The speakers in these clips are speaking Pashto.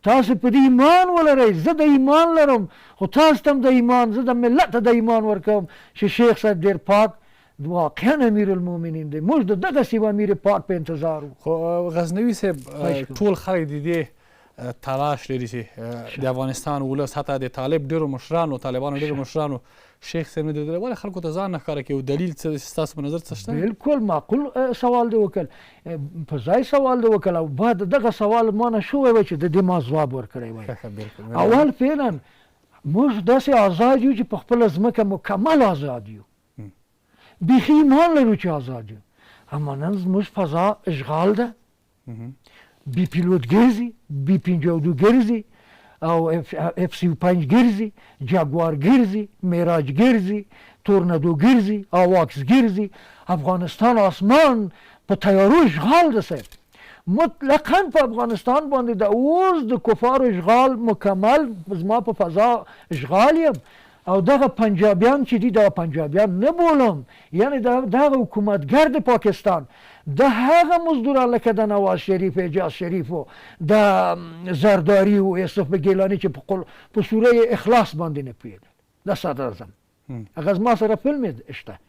تاسو په دې ایمان ولرئ، زه د ایمان لرم، خو تاسو ته هم د ایمان، زه د ملت ته د ایمان ورکوم چې شیخ صاحب ډېر پاک واقعا امیر المؤمنین دی. موږ د دغسې یو امیر پاک په انتظار وو. خو غزنوي صاحب ټول خلک د دې تلاش لري چې د افغانستان ولس حتی د طالب ډېرو مشرانو، طالبانو ډېرو مشرانو شیخ صاحب نه دی لیدلی، ولې خلکو ته ځان نه ښکاره کوي؟ دلیل څه ستاسو په نظر څه شته؟ بالکل معقول سوال دی وکړ، په ځای سوال دی وکړ، او بعد دغه سوال ما نه شوی وی چې د دې ما ځواب ورکړی وی. اول فعلا موږ داسې آزاد یو چې په خپله ځمکه مکمل آزاد یو، بیخي ایمان لرو چې آزاد یو. اما نن زموږ فضا اشغال ده، بی پیلوت ګرځي، بی 52 ګرځي او F-35 ګرځي، جاگوار ګرځي، معراج ګرځي، تورنادو ګرځي، آواکس ګرځي. افغانستان آسمان په تیارو اشغال ده صاحب. مطلقا په افغانستان باندې د اوس د کفارو اشغال مکمل، زما په فضا اشغال یم. او دغه پنجابیان چې دي، دغه پنجابیان نه بولم، یعنی دغه حکومتګر د پاکستان، د هغه مزدوران لکه د نواز شریف، اعجاز شریف و د زرداری و یوسف ګیلاني چې په سوره اخلاص باندې نه پوهېدل، د صدر اعظم هغه زما سره فلم شته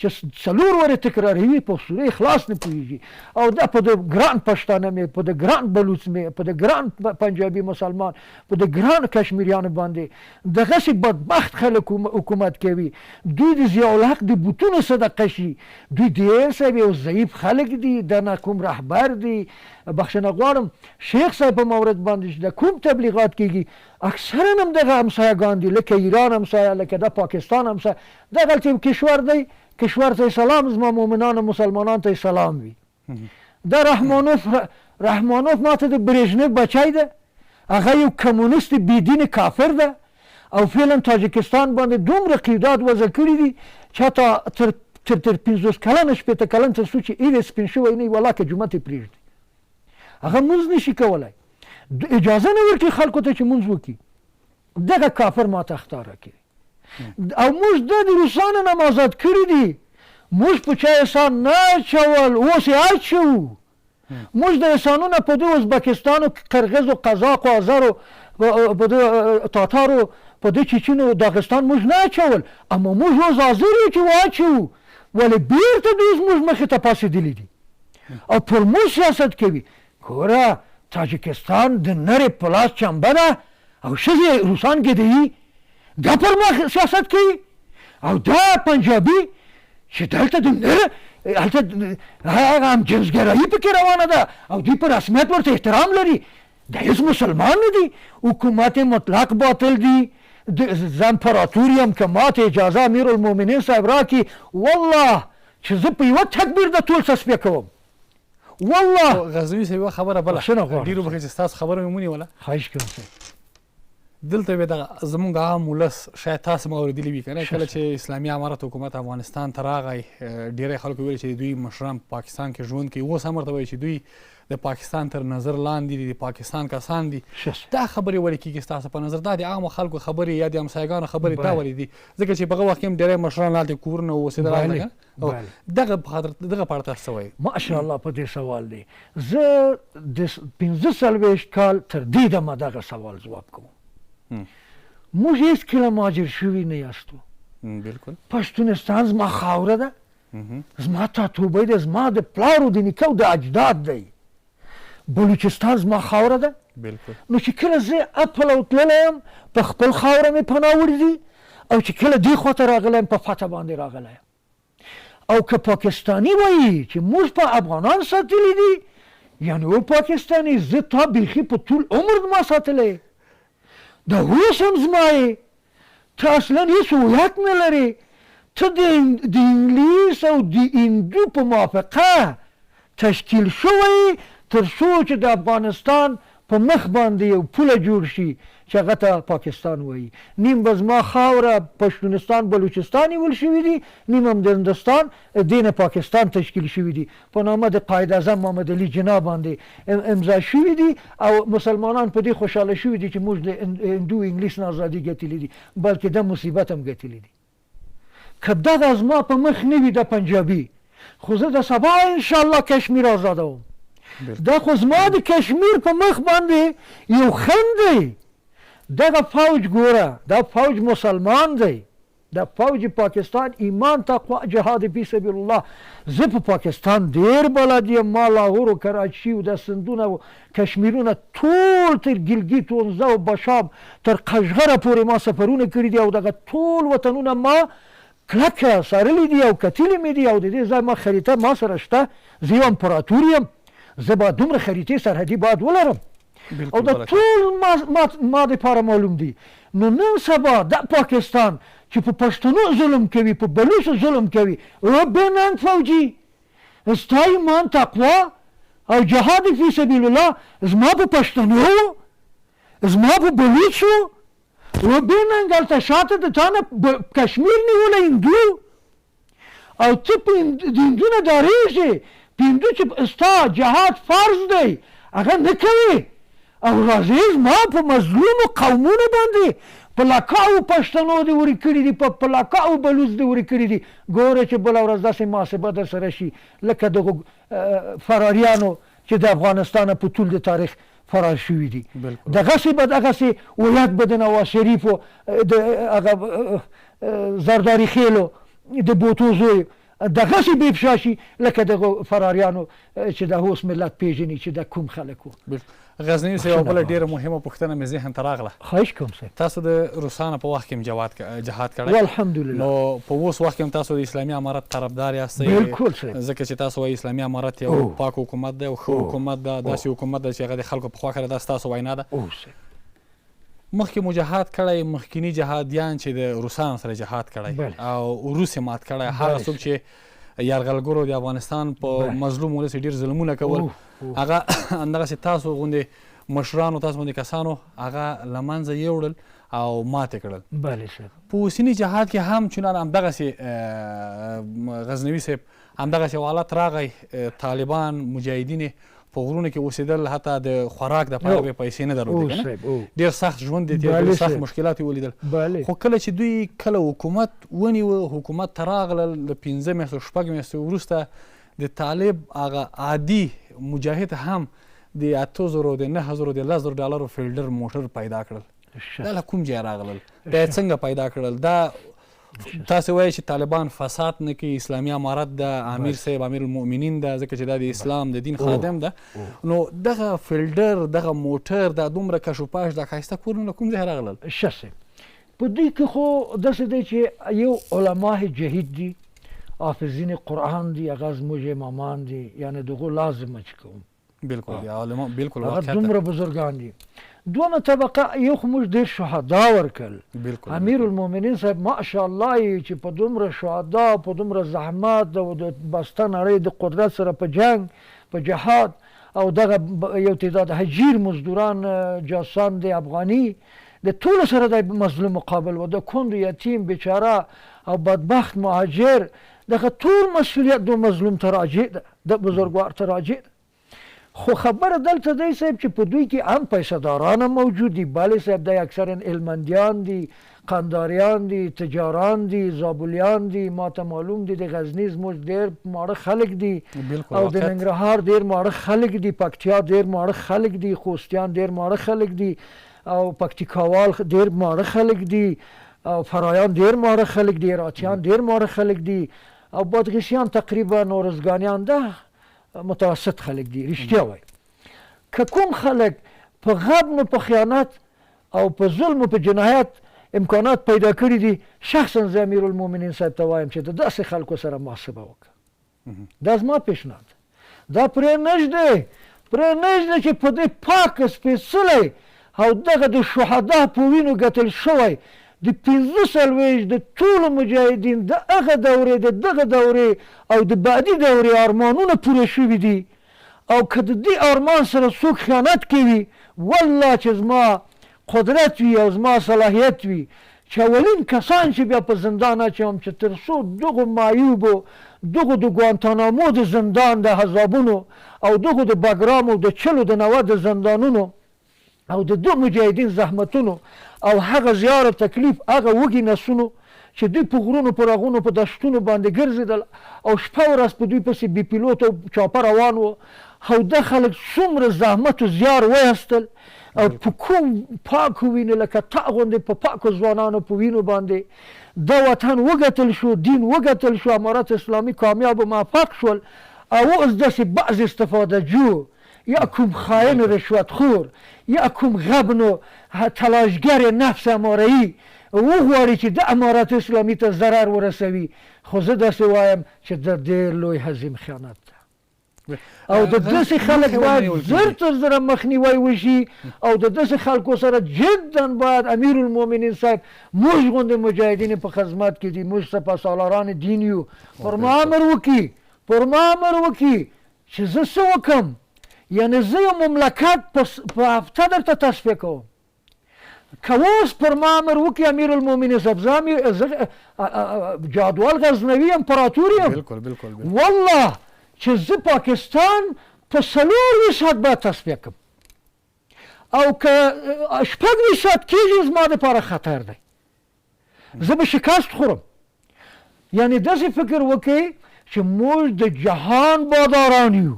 چې 4 ورځې تکراروي، په سوره اخلاص نه پوهېږي. او دا په د ګران پښتانه مې، په د ګران بلوچ مې، په د ګران پنجابي مسلمان، په د ګران کشمیریانو باندې دغسې بدبخت خلک حکومت کوي. دوی د ضیاءالحق د بوتونو صدقه شي. دوی ډېر صاحب یو ضعیف خلک دي، د نه کوم رهبر دي. بخښنه غواړم شیخ صاحب په مورد باندې چې د کوم تبلیغات کېږي، اکثرا هم دغه همسایهګان دي، لکه ایران همسایه، لکه د پاکستان همسایه. دغلته کشور دی، کشور ته سلام، زما مؤمنان و مسلمانان ته سلام وي. د رحمانوف ماته د برژنیف بچی ده، هغه یو کمونیست بېدین کافر ده. او فعلا تاجکستان باندې دومره قیودات وضع کړي دي چې حتی تر 50 کلن 60 کلن تر څو چې ایرې سپین شوی نه وي، والله که جومات یې پرېږدي هغه مونځ نشي کولی، اجازه نه ورکړي خلکو ته چې مونځ وکړي. دغه کافر ماته ښکاره کړي. او موږ د روسانو نه آزاد کړي دي. موږ په چا احسان نه اچول، اوس یې اچوو. موږ د احسانونه په دې ازبکستان و قرغیز و قزاق و آذر و په دې تاتار و په دې چیچن و داغستان موږ نه اچول، اما موږ اوس حاضر یو چې واچوو، ولې بېرته دوی زموږ مخې ته پاڅېدلي دي او پر موږ سیاست کوي. ګوره تاجکستان د نرې پلاس چمبه ده او ښځې روسان ګدوي، دا پر ما سیاست کوي. او دا پنجابي چې دلته د نره هلته هغه هم جنسګرایي پکې روانه ده او دوی په رسمیت ورته احترام لري. دا هېڅ مسلمان نه دي، حکومت مطلق باطل دي. زه امپراتور یم، که ماته اجازه امیر المؤمنین صاحب راکړي، والله چې زه په یوه تکبیر د ټول تصفیه کوم. والله غزنوي صاحب یوه خبره بله ډېرو بخښئ چې ستاسو خبره مې ونیوله. خواهش کوم صاحب. دلته به دغه زموږ عام ولس شاید تاسو هم اورېدلي وي که نه، کله چې اسلامي امارت حکومت افغانستان ته راغی، ډېری خلکو ویل چې دوی مشران په پاکستان کې ژوند کوي. اوس هم ورته وایي چې دوی د پاکستان تر نظر لاندې دي، د پاکستان کسان دي. دا خبرې ولې کېږي ستاسو په نظر؟ دا د عامو خلکو خبرې یا د همسایګانو خبرې دا ولې دي؟ ځکه چې په هغه وخت کې هم ډېری مشران هلته کورونه اوسېدل. دغه په اړه تاسو څه وایي؟ ماشاءالله په دې سوال دی. زه د 45 کال تر دې دمه دغه سوال ځواب کوم. موږ هېڅکله مهاجر شوي نه یاستو. بالکل پښتونستان زما خاوره ده، زما ټاټوبی دی، زما د پلارو د نیکه او د اجداد دی. بلوچستان زما خاوره ده. بالکل. نو چې کله زه اپل او تللی یم، په خپل خاوره مې پناه وړي دي، او چې کله دې خواته راغلی یم، په فتح باندې راغلی یم. او که پاکستاني وایي چې موږ په افغانان ساتلي دي، یعنې او پاکستاني زه تا بیخي په ټول عمر ما ساتلی، دا اوس هم زما یې. ته اصلا هېڅ هویت نه لرې. ته د انګلیس او د هندو په موافقه تشکیل شوی تر څو چې د افغانستان په مخ باندې یو پوله جوړ شي چې هغه ته پاکستان وایي. نیم به زما خاوره پښتونستان بلوچستان نیول شوي دي، نیم هم د هندوستان دې نه پاکستان تشکیل شوي دي، په نامه د قائد اعظم محمد علي جناح باندې امضا شوي دي. او مسلمانان په دې خوشحاله شوي دي چې موږ د هندو انګلیس نه ازادي ګټلې دي، بلکې د مصیبت هم ګټلې دي. که دغه زما په مخ نه وي د پنجابي، خو زه د سبا انشاءالله کشمیر آزادوم. دا خو زما د کشمیر په مخ باندې یو خنډ دی. دغه فوج ګوره، دا فوج مسلمان دی، دا فوج پاکستان ایمان تقوا جهاد فی سبیل الله. زه په پاکستان ډېر بلد یم، ما لاهور و کراچي و دا سندونه و کشمیرونه ټول تر ګلګیت ونزه و بشام تر قشغره پورې ما سفرونه کړي دي او دغه ټول وطنونه ما کلکه څارلي دي او کتلي مې دي او د دې ځای ما خریطه ما سره شته. زه یو امپراتور یم، زه باید دومره خریطې سرحدي باید ولرم او دا ټول ما دپاره معلوم دي. نو نن سبا دا پاکستان چې په پښتنو ظلم کوي، په بلوچو ظلم کوي، بننګ فوجي ستا ایمان تقوا او جهاد فی سبیل الله زما په پښتنو، زما په بلوچو بننګ هلته شاته د تا نه کشمیر نیولی هندو او ته په هندو نه ډارېږې. په هندو چې ستا جهاد فرض دی هغه نه کوې او راځې زما په مظلومو قومونو باندې په لکاو پښتنو دې ورې کړي دي، په لکاو بلوچ دې ورې کړي دي. ګوره چې بله ورځ داسې محاسبه در سره شي لکه دغو فراریانو چې د افغانستان په طول د تاریخ فرار شوي دي. دغسې به دغسې ولایت به د نواز شریفو د هغه زرداري خیلو د بوتو زوی دغسې به افشا شي لکه دغو فراریانو چې د اوس ملت پیژني چې د کوم خلک وو. غزنوي صاحب یوه بله ډېره مهمه پوښتنه مې ذهن ته راغله. خواهش کوم صاحب. تاسو د روسانو په وخت کې هم جهاد کړی، الحمدلله. نو په اوس وخت کې هم تاسو د اسلامي امارت طرفدار یاستئ؟ بالکل صاحب. ځکه چې تاسو وایي اسلامي امارت یو پاک حکومت دی او ښه حکومت ده، داسې حکومت ده چې هغه د خلکو په خوا کړی. دا ستاسو وینا ده؟ مخکې مو جهاد کړی، مخکیني جهادیان چې د روسانو سره جهاد کړی او روس یې مات کړی، هغه څوک چې یرغلګرو د افغانستان په مظلوم ولس ډېر ظلمونه کول، هغه همدغسې تاسو غوندې مشرانو، تاسو غوندې کسانو هغه له منځه یوړل او ماتې کړل. بله صاحب. په اوسني جهاد کې هم چونان همدغسې غزنوي صاحب همدغسې یو حالت راغی، طالبان مجاهدین په غرونو کې اوسېدل، حتی د خوراک دپاره به پیسې نه درلودې، که نه؟ ډېر سخت ژوند یې تېر کړ، سخت مشکلات یې ولیدل. خو کله چې دوی کله حکومت ونیوه، حکومت ته راغلل، د 5 میاشتو 6 میاشتو وروسته د طالب هغه عادي مجاهد هم د 8000 د 9000 د 10,000 ډالرو فیلډر موټر پیدا کړل. دا له کوم ځای راغلل؟ دا یې څنګه پیدا کړل؟ دا تاسو وایئ چې طالبان فساد نه کوي، اسلامي امارت د امیر صاحب امیر المؤمنین ده، ځکه چې دا د اسلام د دین خادم ده. نو دغه فیلډر، دغه موټر، دا دومره کشوپاش، دا ښایسته کورونه له کوم ځای راغلل؟ ښه صاحب، په دوی کې خو داسې دی چې یو علما جهید دي، حافظین قرآن دي، هغه زموږ امامان دي، یعنې دغو لازمه چې کوم بالکل علما بالکل هغه دومره بزرګان دي. دومره طبقه یو خو موږ ډېر شهدا ورکړل. امیر المؤمنین صاحب ماشاءالله چې په دومره شهدا، په دومره زحمت او د بسته نړۍ د قدرت سره په جنگ، په جهاد او دغه یو تعداد هجیر مزدوران جاسان د افغاني د ټولو سره د مظلوم مقابل و، د کند یتیم بیچاره او بدبخت مهاجر، دغه ټول مسؤلیت د مظلوم ته راجع ده، د بزرګوار ته راجع ده. خو خبره دلته دی صاحب چې په دوی کې هم پیسه داران موجود دي. بله صاحب، دا اکثرا هلمندیان دي، قنداریان دي، تجاران دي، زابلیان دي. ما ته معلوم دي د غزني زموږ ډېر ماړه خلک دي او د ننګرهار ډېر ماړه خلک دي، پکتیا ډېر ماړه خلک دي، خوستیان ډېر ماړه خلک دي او پکتیکاوال ډېر ماړه خلک دي او فرایان ډېر ماړه خلک دي، هراتیان ډېر ماړه خلک دي او بادغیسیان تقریبا نورزګانیان ده متوسط خلک دي. رښتیا وایي که کوم خلک په غبن و په خیانت او په ظلم و په جنایت امکانات پیدا کړي دي، شخصا زه امیر المؤمنین صاحب ته وایم چې د داسې خلکو سره محاسبه وکړه. دا زما پیشنهاد دا پرې نږدې چې په دې پاک سپېڅلی او دغه د شهدا په وینو ګټل شوی د 45 د ټولو مجاهدین د هغه دورې د دغه دورې او د بعدي دورې ارمانونه پوره شوي دي او که د دې ارمان سره څوک خیانت کوي، والله چې زما قدرت وي او زما صلاحیت وي چې اولین کسان چې بیا په زندان اچوم چې تر څو دغو معیوبو، دغو د ګوانتانامو د زندان د حذابونو او دغو د بګرام او د چلو د 90 د زندانونو او د دو مجاهدین زحمتونو او هغه زیار تکلیف، هغه وږي نسونو چې دوی په غرونو، په رغونو، په دشتونو باندې ګرځېدل او شپه ورځ په دوی پسې بې پیلوت او چاپه روان و، او دا خلک څومره زحمت و زیار وایستل او په کوم پاکو وینو لکه تا غوندې په پاکو ځوانانو په وینو باندې دا وطن وګټل شو، دین وګټل شو، امارت اسلامي کامیاب و موفق شول. او اوس داسې بعض استفاده جو یا کوم خائن رشوت خور یا کوم غبن و تلاشگر نفس اماره‌ای وغواړي چې د امارت اسلامي ته ضرر ورسوي، خو زه داسې وایم چې د ډېر لوی حزم خیانت ده او د داسې خلک باید زر تر زره مخنیوی وشي او د داسې خلکو سره جدا باید امیرالمؤمنین صاحب موږ غوندې مجاهدین په خدمت کې دي، موږ سپاسالاران دین یو، پر ما امر وکړي چې زه څه وکړم. یعنې زه یو مملکت په هفته درته تصفیه کوم، که اوس پر ما امر وکړي امیرالمؤمنین صاحب زه جادوال غزنوي امپراتور یم والله چې زه پاکستان په 4% باید تصفیه کړم او که 6% کېږي زما دپاره خطر دی، زه به شکست خورم. یعنې داسې فکر وکړئ چې موږ د جهان باداران یو،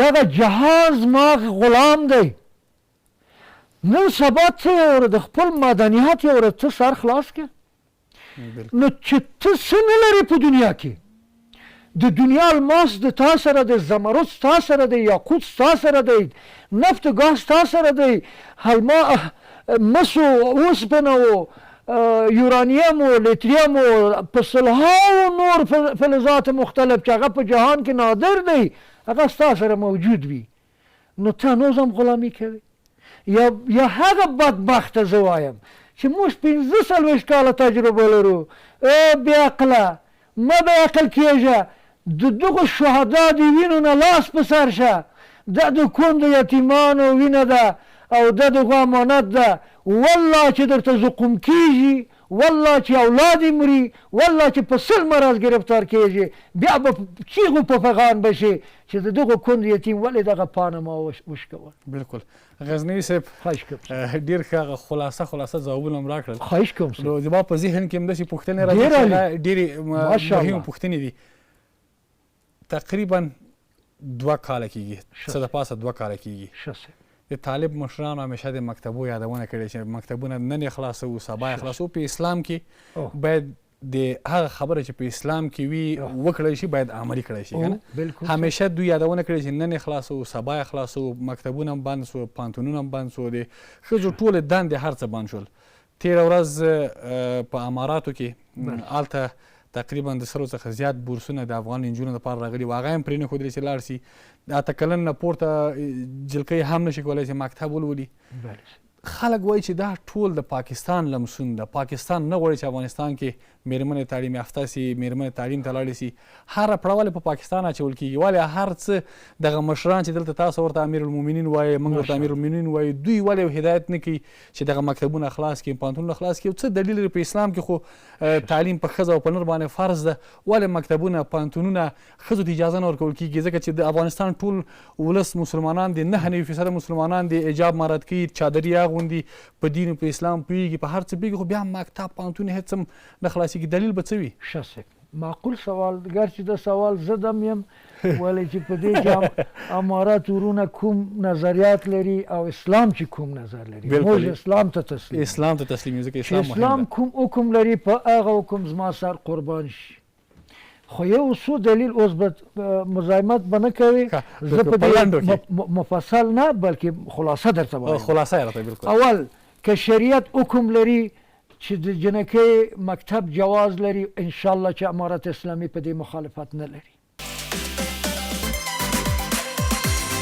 دغه جهان زما غلام دی. نن سبا ته یې د خپل مدنیت یې ته سر خلاص کړه، نو چې ته څه نه لرې په دنیا کې، د دنیا الماس د تا سره دی، زمرد ستا سره دی، یاقوت ستا سره دی، نفت و ګاز ستا سره دی، مس و اوسپنه و یورانیم و لیتریم و په سلهاو نور فلزات مختلف چې هغه په جهان کې نادر دی هغه ستا سره موجود وي، نو ته نوز هم غلامي کوي. یا هغه بدبخته زه وایم چې موږ 45 کاله تجربه لرو، بې عقله مه بې عقل کېږه، د دغو شهدا د وینو نه لاس په سر شه، دا د کونډو یتیمانو وینه ده او دا دغه امانت ده. والله چې درته زقوم کېږي، والله چې اولاد یې مري، والله چې په 100 مرض گرفتار کېږي، بیا به چیغو په فغان بشي چې د دغو کونډو یتیم ولې دغه پانه ما وشکول. بالکل غزنوي صاحب ډېر ښه خلاصه ځوابونه هم راکړل. خواهش کوم نو زما په ذهن کې همداسې پوښتنې راځي، ډېرې مهمې پوښتنې دي. تقریبا 2 کاله کېږي، څه د پاسه 2 کاله کېږي د طالب مشرانو همیشه د مکتبو یادونه کړې چې مکتبونه نن یې خلاصوو سبا یې خلاصوو. په اسلام کې باید د هغه خبره چې په اسلام کې وي وکړی شي باید عملي کړی شي، که نه همیشه دوی یادونه کړې چې نن یې خلاصوو سبا یې خلاصوو، مکتبونه هم بند سو، پوهنتونونه هم بند سو، د ښځو ټولې دندې هر څه بند شول. تېره ورځ په اماراتو کې هلته تقریبا د 100 څخه زیات بورسونه د افغان نجونو لپاره راغلي وو، هغه هم پرې نه ښودلې چې لاړ شي. 8 کلن نه پورته جلکۍ هم نشي کولی چې مکتب ولولي. خلک وایي چې دا ټول د پاکستان لمسون ده، پاکستان نه غواړي چې افغانستان کې میرمنې تعلیم یافته سي، میرمنې تعلیم ته لاړې سي. هره پړه ولې په پاکستان اچول کېږي؟ ولې هر څه دغه مشران چې دلته تاسو ورته امیرالمؤمنین وایي، موږ ورته امیرالمؤمنین وایي، دوی ولې هدایت نه کوي چې دغه مکتبونه خلاص کړي، پوهنتونونه خلاص کړي؟ څه دلیل لري؟ په اسلام کې خو تعلیم په ښځه او په نر باندې فرض ده، ولې مکتبونه پوهنتونونه ښځو ته اجازه نه ورکول کېږي؟ ځکه چې د افغانستان ټول ولس مسلمانان دي، 99% مسلمانان دي حجاب مراعات کوي، چادري اغوندي، په دین په اسلام پوهېږي، په هر څه پوهېږي، خو بیا مکتب پوهنتون هېڅ هم نه خلاصېږي. دلیل به څه وي؟ ښه معقول سوال، ګرچې دا سوال زه دم یم ولې چې په دې کې امارات ورونه کوم نظریات لري او اسلام چې کوم نظر لري. موږ اسلام ته تسلیم یو، ځکه اسلام مهم ده. اسلام کوم حکم لري په هغه حکم زما سر قربان شي. خو یو څو دلیل اوس به مزاحمت به نه کوي، زه په دې مفصل نه بلکې خلاصه درته وایم. خلاصه یې راته بالکل. اول که شریعت حکم لري چې د جنکۍ مکتب جواز لري، انشاءالله چې امارت اسلامي په دې مخالفت نه لري.